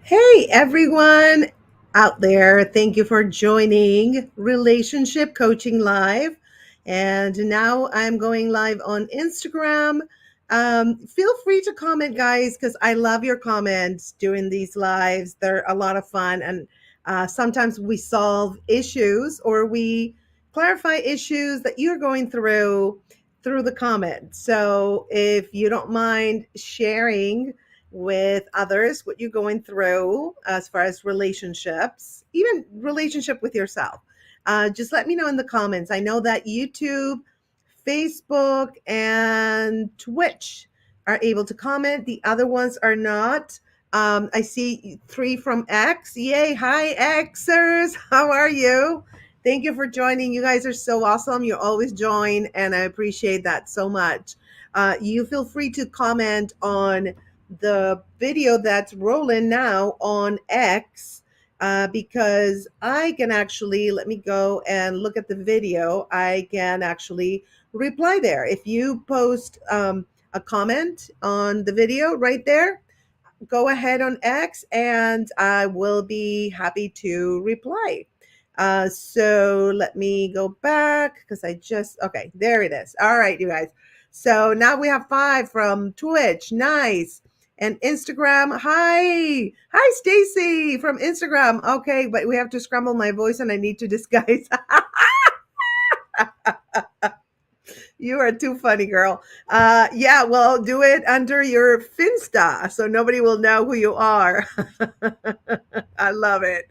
Hey, everyone out there. Thank you for joining Relationship Coaching Live. And now I'm going live on Instagram. Feel free to comment, guys, because I love your comments during these lives. They're a lot of fun. And sometimes we solve issues or we clarify issues that you're going through the comments. So if you don't mind sharing with others, what you're going through as far as relationships, even relationship with yourself. Just let me know in the comments. I know that YouTube, Facebook, and Twitch are able to comment. The other ones are not. I see 3 from X. Yay. Hi, Xers. How are you? Thank you for joining. You guys are so awesome. You always join, and I appreciate that so much. You feel free to comment on the video that's rolling now on X, because I can actually, let me go and look at the video. I can actually reply there. If you post a comment on the video right there, go ahead on X and I will be happy to reply. So let me go back because okay, there it is. All right, you guys. So now we have 5 from Twitch. Nice. And Instagram. Hi, Stacy from Instagram. Okay, but we have to scramble my voice and I need to disguise. You are too funny, girl. Yeah, well, do it under your Finsta so nobody will know who you are. I love it.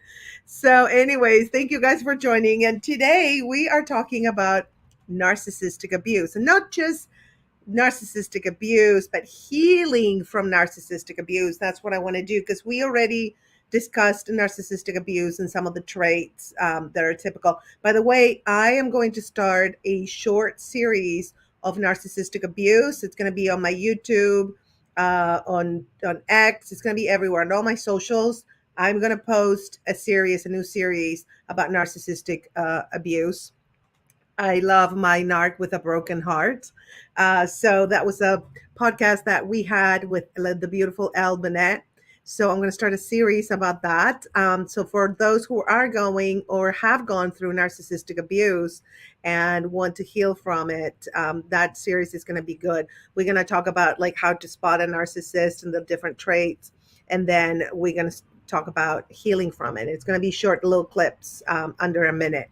So, anyways, thank you guys for joining. And today we are talking about narcissistic abuse, and not just narcissistic abuse, but healing from narcissistic abuse. That's what I want to do because we already discussed narcissistic abuse and some of the traits that are typical. By the way, I am going to start a short series of narcissistic abuse. It's going to be on my YouTube, on X. It's going to be everywhere on all my socials. I'm going to post a new series about narcissistic abuse. I love my narc with a broken heart. So that was a podcast that we had with the beautiful Elle Bennett. So I'm going to start a series about that. So for those who are going or have gone through narcissistic abuse and want to heal from it, that series is going to be good. We're going to talk about like how to spot a narcissist and the different traits, and then we're going to talk about healing from it. It's going to be short little clips, under a minute.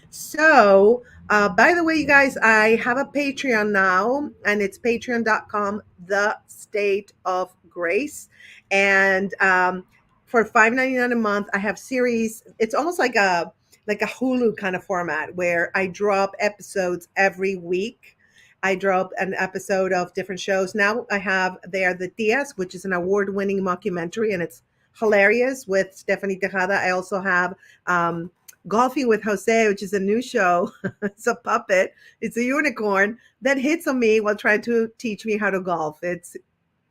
So by the way, you guys, I have a Patreon now, and it's patreon.com, the state of grace. And for $5.99 a month, I have series. It's almost like a Hulu kind of format where I drop episodes every week. I drop an episode of different shows. Now I have there The Tias, which is an award-winning mockumentary, and it's hilarious with Stephanie Tejada. I also have Golfing with Jose, which is a new show. It's a puppet. It's a unicorn that hits on me while trying to teach me how to golf. It's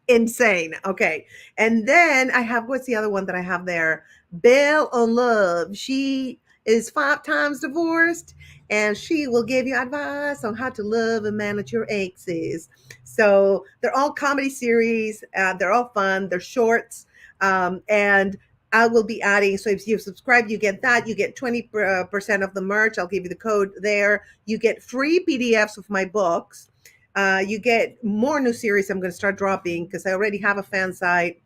insane. Okay. And then I have, what's the other one that I have there? Belle on Love. She is 5 times divorced and she will give you advice on how to love and manage your exes. So they're all comedy series. They're all fun. They're shorts. And I will be adding. So if you subscribe, you get that. You get 20% of the merch. I'll give you the code there. You get free PDFs of my books. You get more new series I'm going to start dropping because I already have a fan site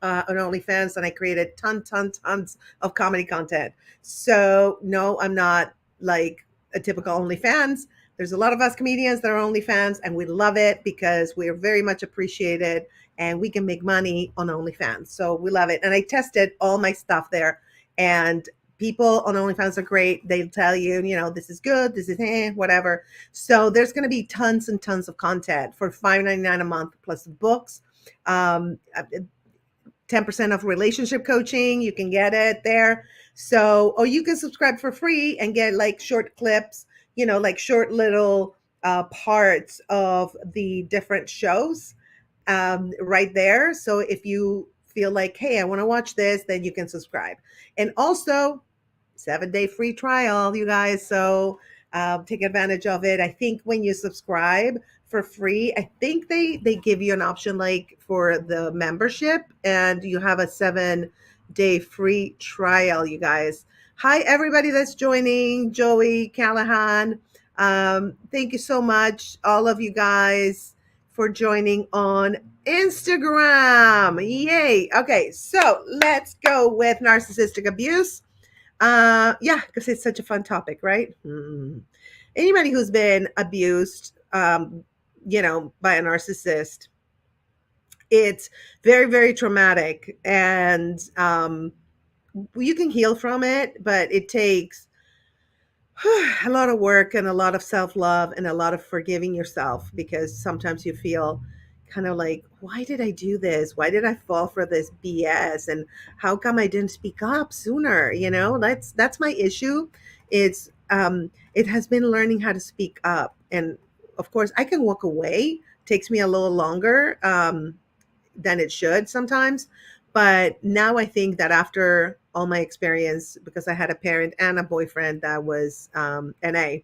on OnlyFans, and I created tons of comedy content. So no, I'm not like a typical OnlyFans. There's a lot of us comedians that are OnlyFans, and we love it because we are very much appreciated and we can make money on OnlyFans. So we love it. And I tested all my stuff there, and people on OnlyFans are great. They'll tell you, this is good, this is whatever. So there's going to be tons and tons of content for $5.99 a month plus the books. 10% of relationship coaching. You can get it there. So, or you can subscribe for free and get like short clips, like short little parts of the different shows right there. So if you feel like, hey, I want to watch this, then you can subscribe. And also 7-day free trial, you guys. So take advantage of it. I think when you subscribe for free. I think they give you an option like for the membership, and you have a 7-day free trial, you guys. Hi, everybody that's joining. Joey Callahan. Thank you so much, all of you guys, for joining on Instagram. Yay. Okay, so let's go with narcissistic abuse. Yeah, because it's such a fun topic, right? Anybody who's been abused, by a narcissist, it's very, very traumatic, and you can heal from it, but it takes a lot of work and a lot of self-love and a lot of forgiving yourself, because sometimes you feel kind of like, why did I do this? Why did I fall for this BS? And how come I didn't speak up sooner? That's my issue. It has been learning how to speak up. And of course I can walk away. Takes me a little longer than it should sometimes. But now I think that after all my experience, because I had a parent and a boyfriend that was NA,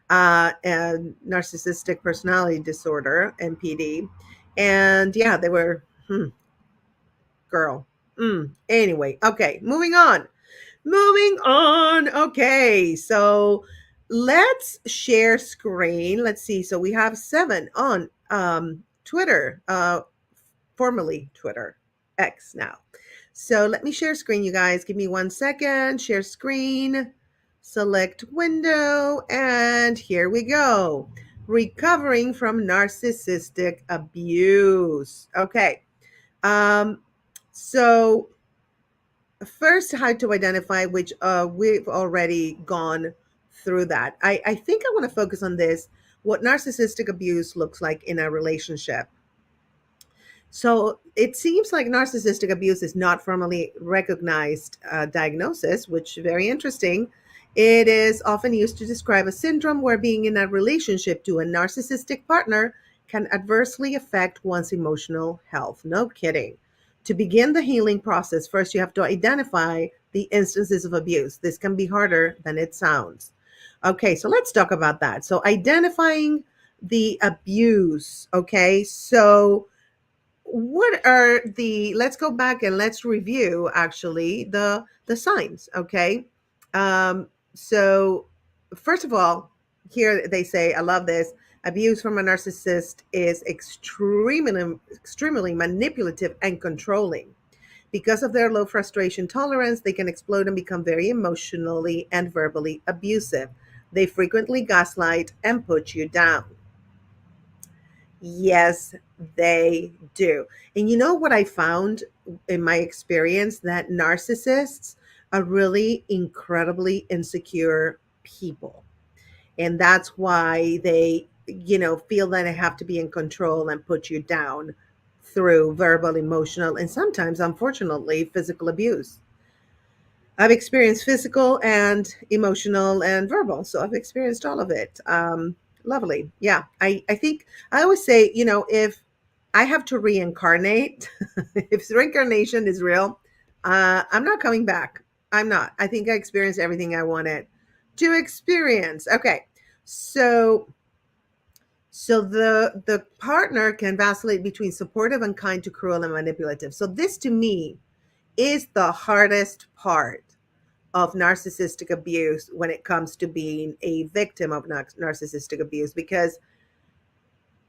and narcissistic personality disorder, NPD. And yeah, they were, girl. Anyway, okay, moving on. Moving on. Okay, so let's share screen. Let's see. So we have 7 on Twitter, formerly Twitter, X now. So let me share screen, you guys. Give me 1 second. Share screen, select window, and here we go. Recovering from narcissistic abuse. Okay. So first, how to identify, which we've already gone through that. I think I want to focus on this, what narcissistic abuse looks like in a relationship. So it seems like narcissistic abuse is not formally recognized diagnosis, which is very interesting. It is often used to describe a syndrome where being in a relationship to a narcissistic partner can adversely affect one's emotional health. No kidding. To begin the healing process, first you have to identify the instances of abuse. This can be harder than it sounds. Okay, so let's talk about that. So identifying the abuse. Okay, so let's go back and let's review actually the signs. Okay, so first of all, here they say, I love this: abuse from a narcissist is extremely manipulative and controlling. Because of their low frustration tolerance, they can explode and become very emotionally and verbally abusive. They frequently gaslight and put you down. Yes, they do. And you know what I found in my experience? That narcissists are really incredibly insecure people. And that's why they, feel that they have to be in control and put you down through verbal, emotional, and sometimes, unfortunately, physical abuse. I've experienced physical and emotional and verbal. So I've experienced all of it. Lovely. Yeah. I think I always say, if I have to reincarnate, if reincarnation is real, I'm not coming back. I'm not. I think I experienced everything I wanted to experience. Okay. So the partner can vacillate between supportive and kind to cruel and manipulative. So this to me is the hardest part of narcissistic abuse when it comes to being a victim of narcissistic abuse, because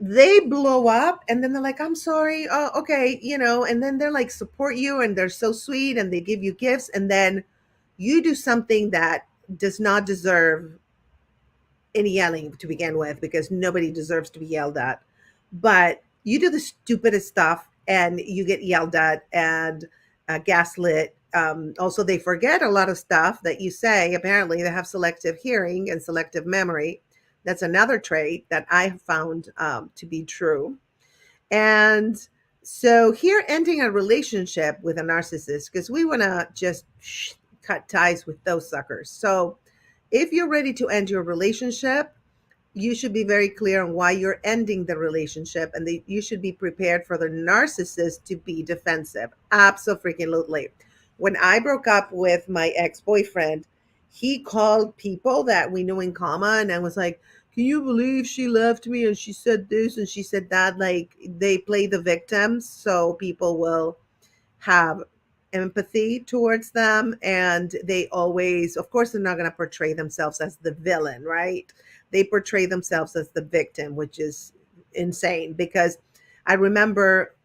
they blow up and then they're like, I'm sorry, oh okay, and then they're like, support you, and they're so sweet and they give you gifts, and then you do something that does not deserve any yelling to begin with, because nobody deserves to be yelled at, but you do the stupidest stuff and you get yelled at and gaslit. Also, they forget a lot of stuff that you say. Apparently, they have selective hearing and selective memory. That's another trait that I have found to be true. And so, here, ending a relationship with a narcissist, because we want to just cut ties with those suckers. So, if you're ready to end your relationship, you should be very clear on why you're ending the relationship, and you should be prepared for the narcissist to be defensive. Absolutely. When I broke up with my ex-boyfriend, he called people that we knew in common and was like, can you believe she left me and she said this and she said that? Like they play the victims, so people will have empathy towards them, and they always, of course, they're not going to portray themselves as the villain, right? They portray themselves as the victim, which is insane because I remember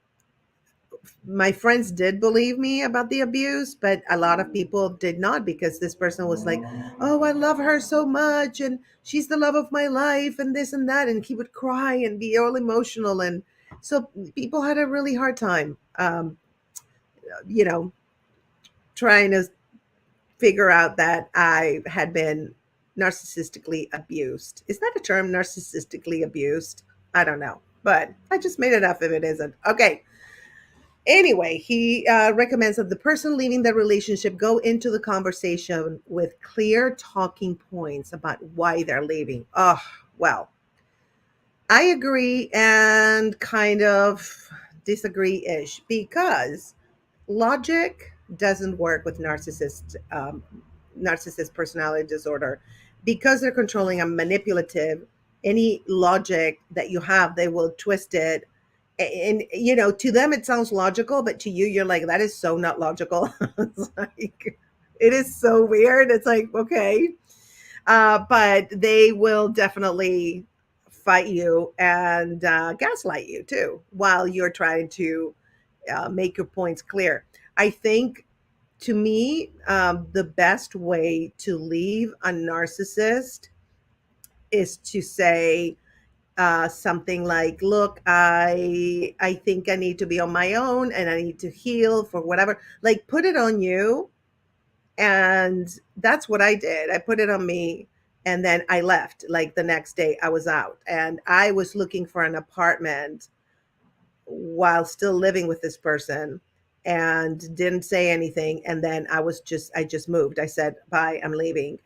my friends did believe me about the abuse, but a lot of people did not, because this person was like, oh, I love her so much and she's the love of my life and this and that, and he would cry and be all emotional. And so people had a really hard time, you know trying to figure out that I had been narcissistically abused. Is that a term, narcissistically abused? I don't know, but I just made it up if it isn't. Okay. Anyway, he recommends that the person leaving the relationship go into the conversation with clear talking points about why they're leaving. Oh, well, I agree and kind of disagree ish, because logic doesn't work with narcissist personality disorder, because they're controlling and manipulative. Any logic that you have, they will twist it, and to them it sounds logical, but to you, you're like, that is so not logical. It's like, it is so weird. It's like, okay. But they will definitely fight you and gaslight you too while you're trying to make your points clear. I think, to me, the best way to leave a narcissist is to say something like, "Look, I think I need to be on my own and I need to heal for whatever." Like, put it on you, and that's what I did. I put it on me, and then I left. Like the next day, I was out, and I was looking for an apartment while still living with this person, and didn't say anything. And then I just moved. I said, bye, I'm leaving,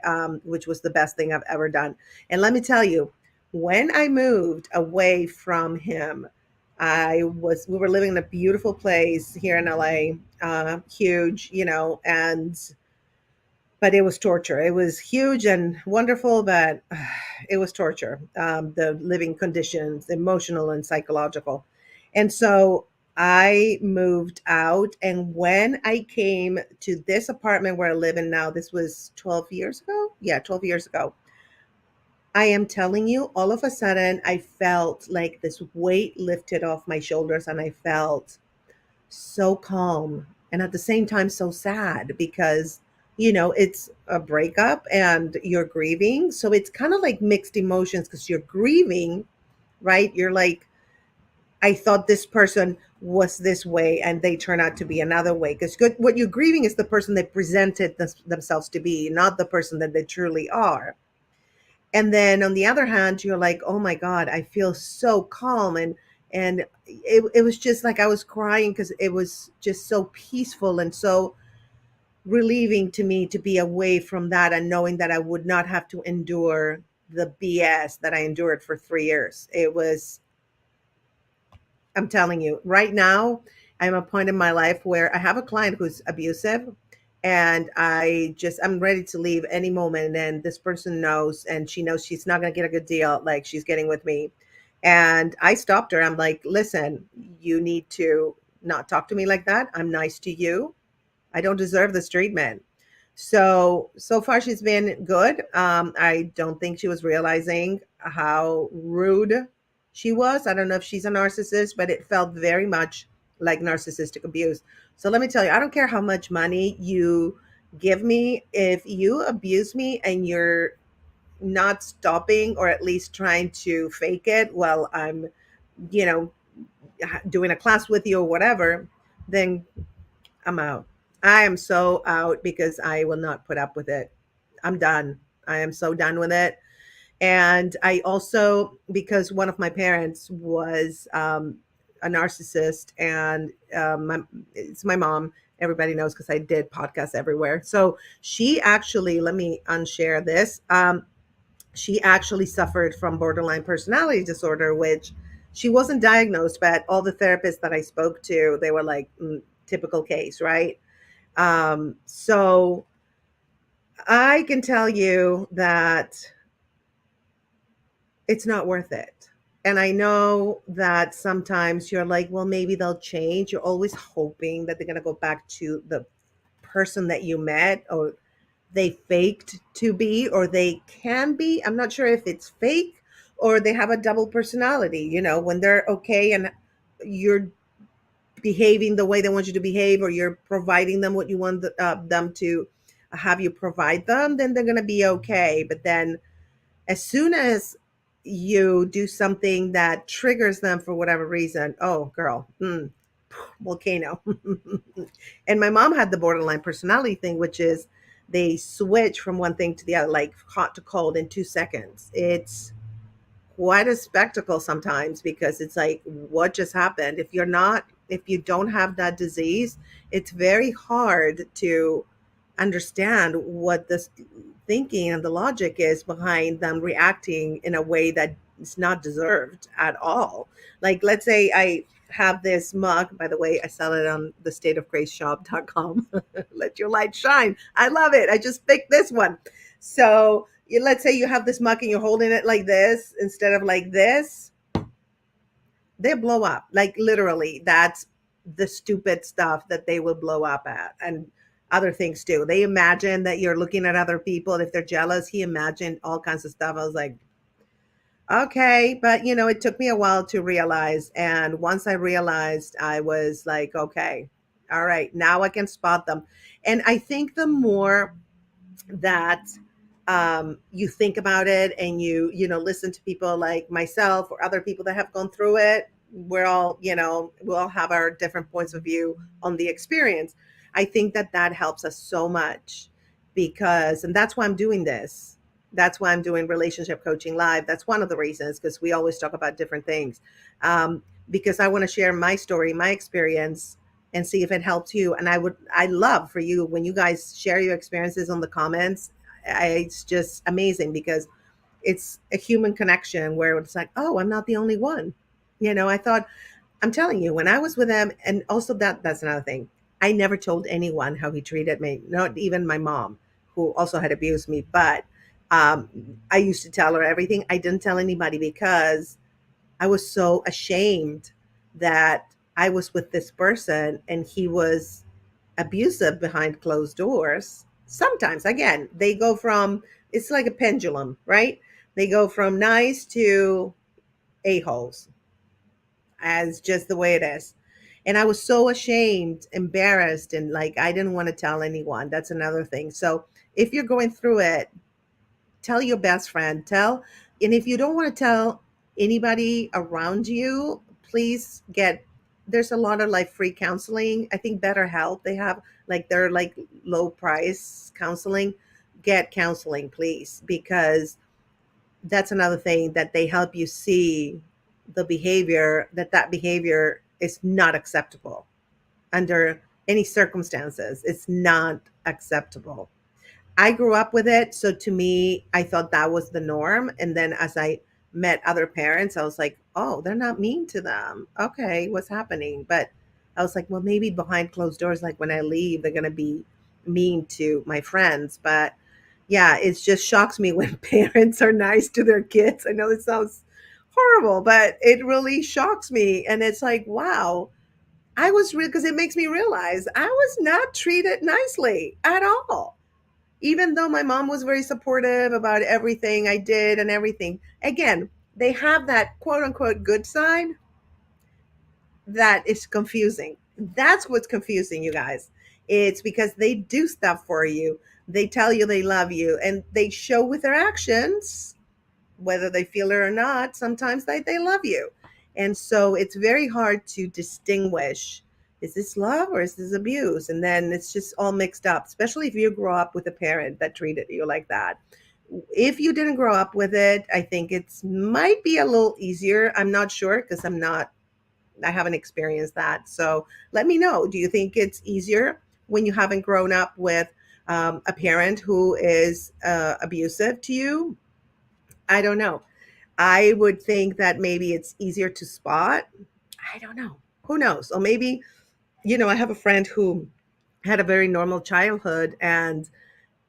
which was the best thing I've ever done. And let me tell you, when I moved away from him, we were living in a beautiful place here in LA, huge, and but it was torture. It was huge and wonderful, but it was torture. The living conditions, emotional and psychological. And so I moved out. And when I came to this apartment where I live in now, this was 12 years ago. Yeah, 12 years ago. I am telling you, all of a sudden, I felt like this weight lifted off my shoulders, and I felt so calm and at the same time so sad, because it's a breakup and you're grieving, so it's kind of like mixed emotions, because you're grieving, right? You're like, I thought this person was this way and they turn out to be another way, because what you're grieving is the person they presented themselves to be, not the person that they truly are. And then on the other hand, you're like, oh my God, I feel so calm. And it was just like I was crying, because it was just so peaceful and so relieving to me to be away from that, and knowing that I would not have to endure the BS that I endured for 3 years. It was, I'm telling you, right now, I'm at a point in my life where I have a client who's abusive, and I'm ready to leave any moment. And this person knows, and she knows she's not going to get a good deal like she's getting with me. And I stopped her. I'm like, listen, you need to not talk to me like that. I'm nice to you. I don't deserve this treatment. So far she's been good. I don't think she was realizing how rude she was. I don't know if she's a narcissist, but it felt very much like narcissistic abuse. So let me tell you, I don't care how much money you give me. If you abuse me and you're not stopping, or at least trying to fake it while I'm, you know, doing a class with you or whatever, then I'm out. I am so out, because I will not put up with it. I'm done. I am so done with it. And I also, because one of my parents was a narcissist, and it's my mom. Everybody knows, because I did podcasts everywhere. So she actually, let me unshare this. She actually suffered from borderline personality disorder, which she wasn't diagnosed, but all the therapists that I spoke to, they were like, typical case, right? So I can tell you that it's not worth it. And I know that sometimes you're like, well, maybe they'll change. You're always hoping that they're going to go back to the person that you met, or they faked to be, or they can be. I'm not sure if it's fake or they have a double personality, when they're okay and you're behaving the way they want you to behave, or you're providing them what you want them to have you provide them, then they're going to be okay. But then as soon as you do something that triggers them for whatever reason, oh, girl, volcano. And my mom had the borderline personality thing, which is they switch from one thing to the other, like hot to cold in 2 seconds. It's quite a spectacle sometimes, because it's like, what just happened? If you don't have that disease, it's very hard to understand what this thinking and the logic is behind them reacting in a way that is not deserved at all. Like, let's say I have this mug. By the way, I sell it on the stateofgraceshop.com. Let your light shine. I love it. I just picked this one. So let's say you have this mug and you're holding it like this instead of like this. They blow up. Like, literally, that's the stupid stuff that they will blow up at. And other things too. They imagine that you're looking at other people. If they're jealous, he imagined all kinds of stuff. I was like, okay. But it took me a while to realize. And once I realized, I was like, okay, all right, now I can spot them. And I think the more that you think about it, and you listen to people like myself or other people that have gone through it, we'll all have our different points of view on the experience. I think that that helps us so much, and that's why I'm doing this. That's why I'm doing Relationship Coaching Live. That's one of the reasons, because we always talk about different things. Because I want to share my story, my experience, and see if it helps you. And I love for you when you guys share your experiences on the comments. It's just amazing, because it's a human connection where it's like, oh, I'm not the only one. I thought, I'm telling you, when I was with him, and also that's another thing. I never told anyone how he treated me, not even my mom, who also had abused me. But I used to tell her everything. I didn't tell anybody because I was so ashamed that I was with this person and he was abusive behind closed doors. Sometimes, again, they go from, it's like a pendulum, right? They go from nice to a-holes, as just the way it is. And I was so ashamed, embarrassed, and like I didn't want to tell anyone. That's another thing. So if you're going through it, tell your best friend, and if you don't want to tell anybody around you, please there's a lot of like free counseling. I think BetterHelp, they have like their like low price counseling. Get counseling, please, because that's another thing that they help you see the behavior, that behavior is not acceptable under any circumstances. It's not acceptable. I grew up with it. So to me, I thought that was the norm. And then as I met other parents, I was like, oh, they're not mean to them. Okay, what's happening? But I was like, well, maybe behind closed doors, like when I leave, they're going to be mean to my friends. But yeah, it just shocks me when parents are nice to their kids. I know it sounds horrible, but it really shocks me. And it's like, wow, I was real, because it makes me realize I was not treated nicely at all, even though my mom was very supportive about everything I did and everything. Again, they have that quote unquote good side that is confusing. That's what's confusing, you guys. It's because they do stuff for you. They tell you they love you, and they show with their actions, whether they feel it or not, sometimes they love you. And so it's very hard to distinguish, is this love or is this abuse? And then it's just all mixed up, especially if you grow up with a parent that treated you like that. If you didn't grow up with it, I think it's might be a little easier. I'm not sure, because I haven't experienced that. So let me know. Do you think it's easier when you haven't grown up with a parent who is abusive to you? I don't know. I would think that maybe it's easier to spot. I don't know. Who knows? Or maybe, I have a friend who had a very normal childhood. And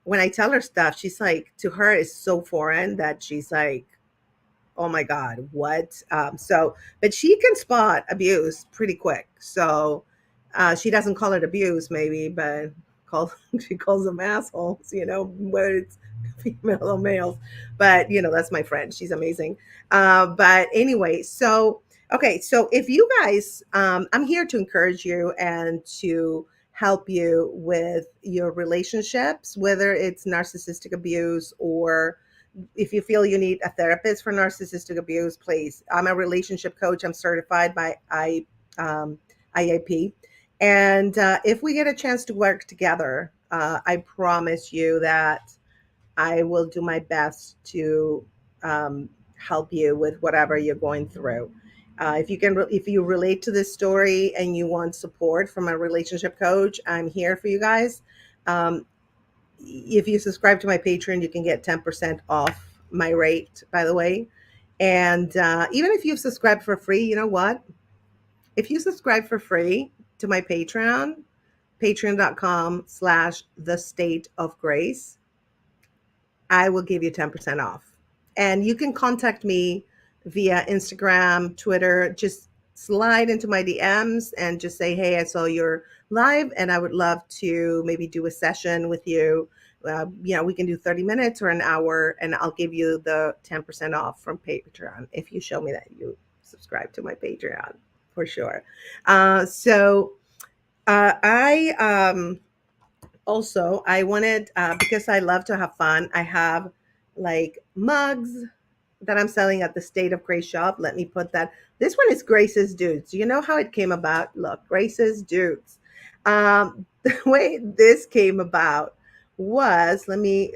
when I tell her stuff, she's like, to her, it's so foreign that she's like, oh my God, what? But she can spot abuse pretty quick. So she doesn't call it abuse, maybe, but call, she calls them assholes, whether it's female or males. But, that's my friend. She's amazing. But anyway, so, okay. So if you guys, I'm here to encourage you and to help you with your relationships, whether it's narcissistic abuse or if you feel you need a therapist for narcissistic abuse, please. I'm a relationship coach. I'm certified by IAP. And if we get a chance to work together, I promise you that I will do my best to help you with whatever you're going through. If you relate to this story and you want support from a relationship coach, I'm here for you guys. Um, if you subscribe to my Patreon, you can get 10% off my rate, by the way. And even if you've subscribed for free, you know what? If you subscribe for free to my Patreon, patreon.com/the state of grace, I will give you 10% off. And you can contact me via Instagram, Twitter. Just slide into my DMs and just say, hey, I saw your live and I would love to maybe do a session with you. We can do 30 minutes or an hour, and I'll give you the 10% off from Patreon if you show me that you subscribe to my Patreon, for sure. I also, I wanted, because I love to have fun, I have like mugs that I'm selling at the State of Grace shop. Let me put that. This one is Grace's Dudes. You know how it came about? Look, Grace's Dudes. The way this came about was, let me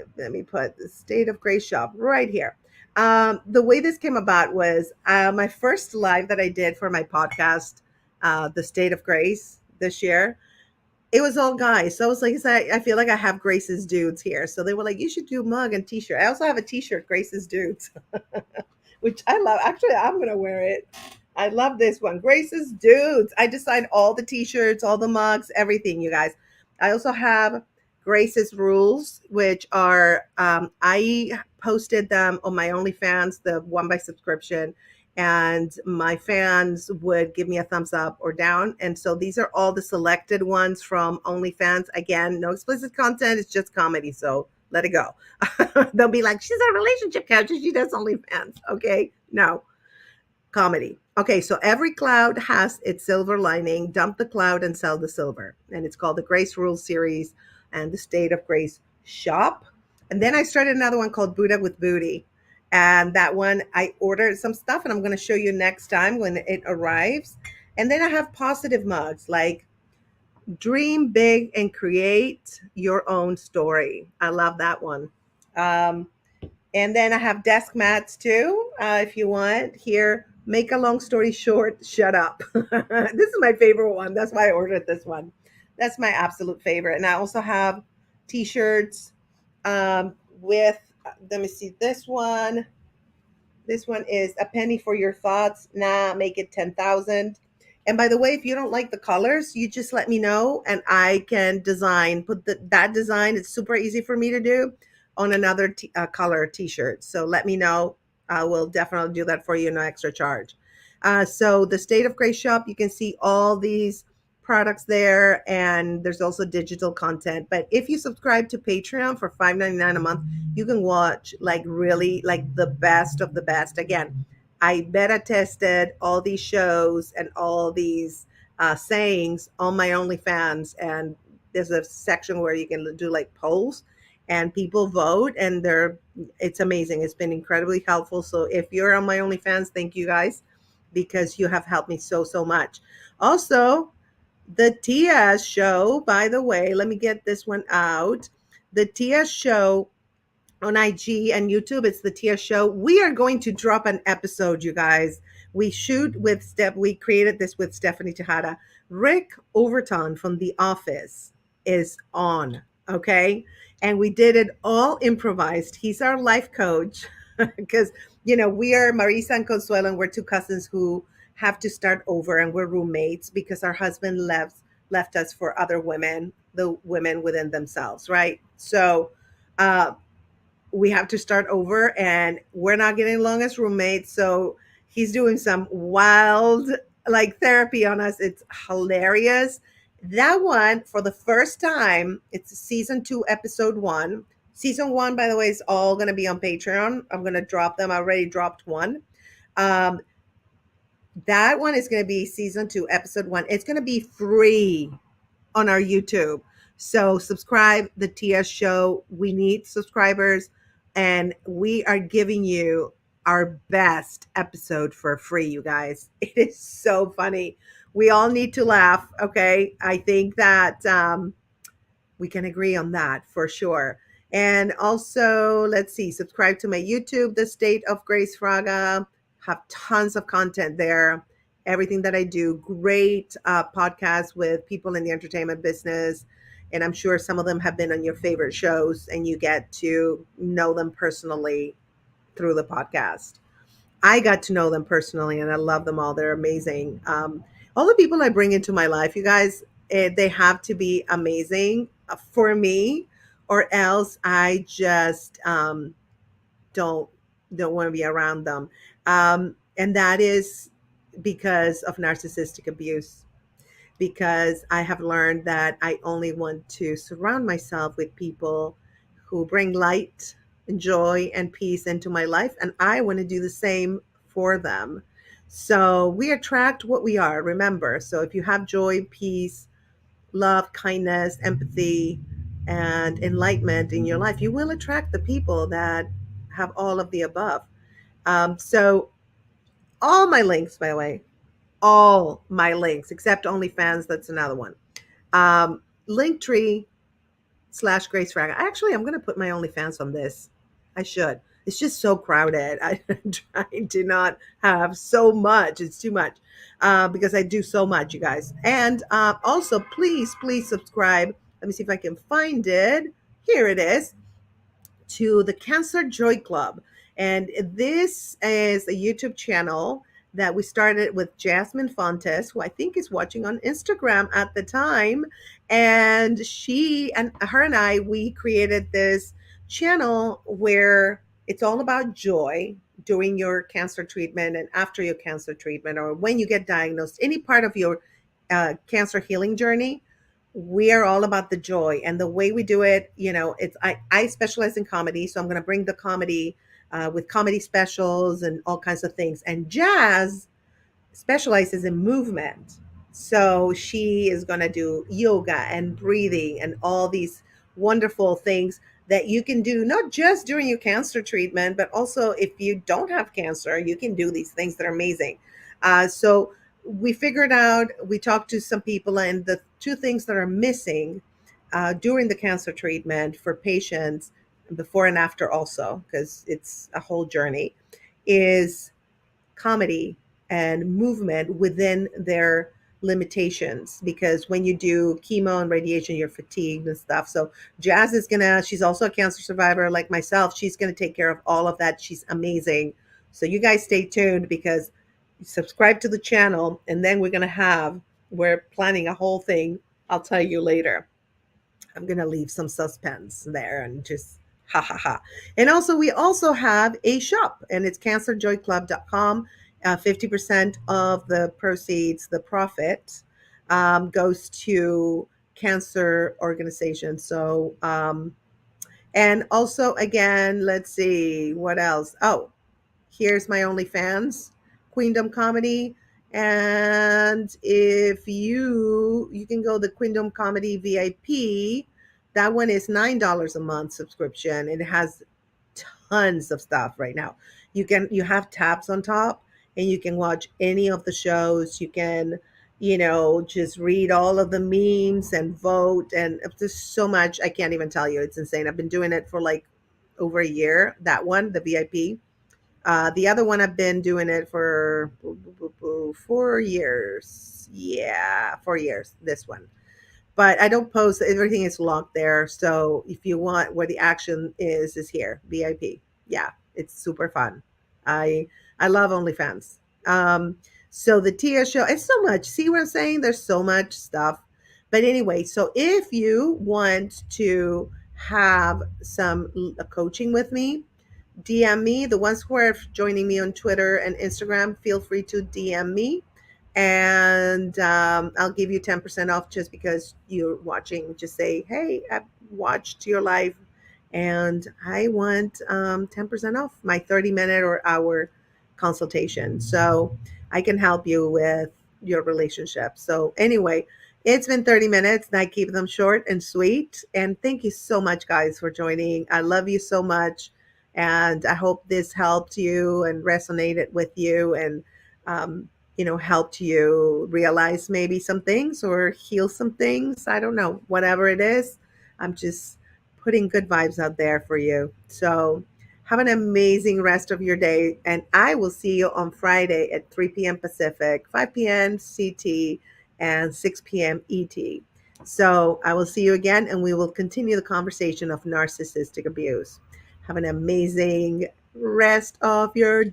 put the State of Grace shop right here. The way this came about was my first live that I did for my podcast, The State of Grace, this year. It was all guys. So I was like, I feel like I have Grace's Dudes here. So they were like, you should do mug and t-shirt. I also have a t-shirt, Grace's Dudes, which I love. Actually, I'm going to wear it. I love this one. Grace's Dudes. I designed all the t-shirts, all the mugs, everything, you guys. I also have Grace's Rules, which are, I posted them on my OnlyFans, the one by subscription, and my fans would give me a thumbs up or down. And so these are all the selected ones from OnlyFans. Again, no explicit content. It's just comedy. So let it go. They'll be like, she's a relationship coach and she does OnlyFans. Okay. No, comedy. Okay. So every cloud has its silver lining. Dump the cloud and sell the silver. And it's called the Grace Rules series and the State of Grace shop. And then I started another one called Buddha with Booty. And that one, I ordered some stuff and I'm going to show you next time when it arrives. And then I have positive mugs like dream big and create your own story. I love that one. Um, and then I have desk mats too, if you want. Here, make a long story short, shut up. This is my favorite one. That's why I ordered this one. That's my absolute favorite. And I also have t-shirts with, let me see, this one. This one is a penny for your thoughts. Nah, make it 10,000. And by the way, if you don't like the colors, you just let me know and I can put that design. It's super easy for me to do on another color t-shirt. So let me know. I will definitely do that for you, no extra charge. So the State of Grace shop, you can see all these products there, and there's also digital content. But if you subscribe to Patreon for $5.99 a month, you can watch like really like the best of the best. Again, I beta tested all these shows and all these sayings on my OnlyFans, and there's a section where you can do like polls and people vote, and it's amazing. It's been incredibly helpful. So if you're on my OnlyFans, thank you guys, because you have helped me so much. Also, the Tia show, by the way, let me get this one out. The Tia show on IG and YouTube, it's the Tia show. We are going to drop an episode, you guys. We created this with Stephanie Tejada. Rick Overton from The Office is on, okay? And we did it all improvised. He's our life coach because, we are Marisa and Consuelo, and we're two cousins who have to start over, and we're roommates because our husband left us for other women, the women within themselves, right? So, we have to start over, and we're not getting along as roommates. So he's doing some wild like therapy on us. It's hilarious. That one, for the first time, it's season 2, episode 1. Season 1, by the way, is all going to be on Patreon. I'm going to drop them. I already dropped one. Um, that one is going to be season 2, episode 1. It's going to be free on our YouTube. So subscribe, the TS Show. We need subscribers, and we are giving you our best episode for free, you guys. It is so funny. We all need to laugh. Okay. I think that we can agree on that for sure. And also, let's see, subscribe to my YouTube, The State of Grace Fraga. Have tons of content there. Everything that I do, great podcasts with people in the entertainment business. And I'm sure some of them have been on your favorite shows, and you get to know them personally through the podcast. I got to know them personally, and I love them all. They're amazing. All the people I bring into my life, you guys, they have to be amazing for me, or else I just don't don't want to be around them. And that is because of narcissistic abuse. Because I have learned that I only want to surround myself with people who bring light and joy and peace into my life, and I want to do the same for them. So we attract what we are, remember. So if you have joy, peace, love, kindness, empathy, and enlightenment in your life, you will attract the people that have all of the above. So all my links, by the way, all my links except OnlyFans. That's another one. Linktree/Grace Fraga. Actually, I'm going to put my OnlyFans on this. I should. It's just so crowded. I'm trying to not have so much. It's too much because I do so much, you guys. And also, please, please subscribe. Let me see if I can find it. Here it is, to the Cancer Joy Club. And this is a YouTube channel that we started with Jasmine Fontes, who I think is watching on Instagram at the time. And she and her and I, we created this channel where it's all about joy during your cancer treatment and after your cancer treatment, or when you get diagnosed, any part of your cancer healing journey. We are all about the joy, and the way we do it, it's I specialize in comedy, so I'm going to bring the comedy with comedy specials and all kinds of things. And Jazz specializes in movement, so she is going to do yoga and breathing and all these wonderful things that you can do not just during your cancer treatment, but also if you don't have cancer, you can do these things that are amazing. So we figured out, we talked to some people, and the two things that are missing during the cancer treatment for patients, before and after also, because it's a whole journey, is comedy and movement within their limitations. Because when you do chemo and radiation, you're fatigued and stuff. So Jazz is she's also a cancer survivor like myself. She's gonna take care of all of that. She's amazing. So you guys stay tuned, because subscribe to the channel, and then we're planning a whole thing. I'll tell you later. I'm going to leave some suspense there and just ha ha ha. And also, we also have a shop, and it's cancerjoyclub.com. 50% of the proceeds, the profit, goes to cancer organizations. So, and also, again, let's see what else. Oh, here's my OnlyFans, Queendom Comedy. And if you can go the Queendom Comedy VIP, that one is $9 a month subscription. It has tons of stuff right now. You have tabs on top, and you can watch any of the shows. You can, just read all of the memes and vote, and there's so much. I can't even tell you. It's insane. I've been doing it for like over a year. That one, the VIP. The other one, I've been doing it for 4 years. Yeah, 4 years, this one. But I don't post, everything is locked there. So if you want where the action is here, VIP. Yeah, it's super fun. I love OnlyFans. So the Tia show, it's so much. See what I'm saying? There's so much stuff. But anyway, so if you want to have some coaching with me, DM me. The ones who are joining me on Twitter and Instagram, feel free to DM me. And I'll give you 10% off just because you're watching. Just say, hey, I watched your live and I want 10% off my 30-minute or hour consultation. So I can help you with your relationship. So, anyway, it's been 30 minutes and I keep them short and sweet. And thank you so much, guys, for joining. I love you so much. And I hope this helped you and resonated with you and, helped you realize maybe some things or heal some things. I don't know, whatever it is. I'm just putting good vibes out there for you. So have an amazing rest of your day. And I will see you on Friday at 3 p.m. Pacific, 5 p.m. CT, and 6 p.m. ET. So I will see you again and we will continue the conversation of narcissistic abuse. Have an amazing rest of your day.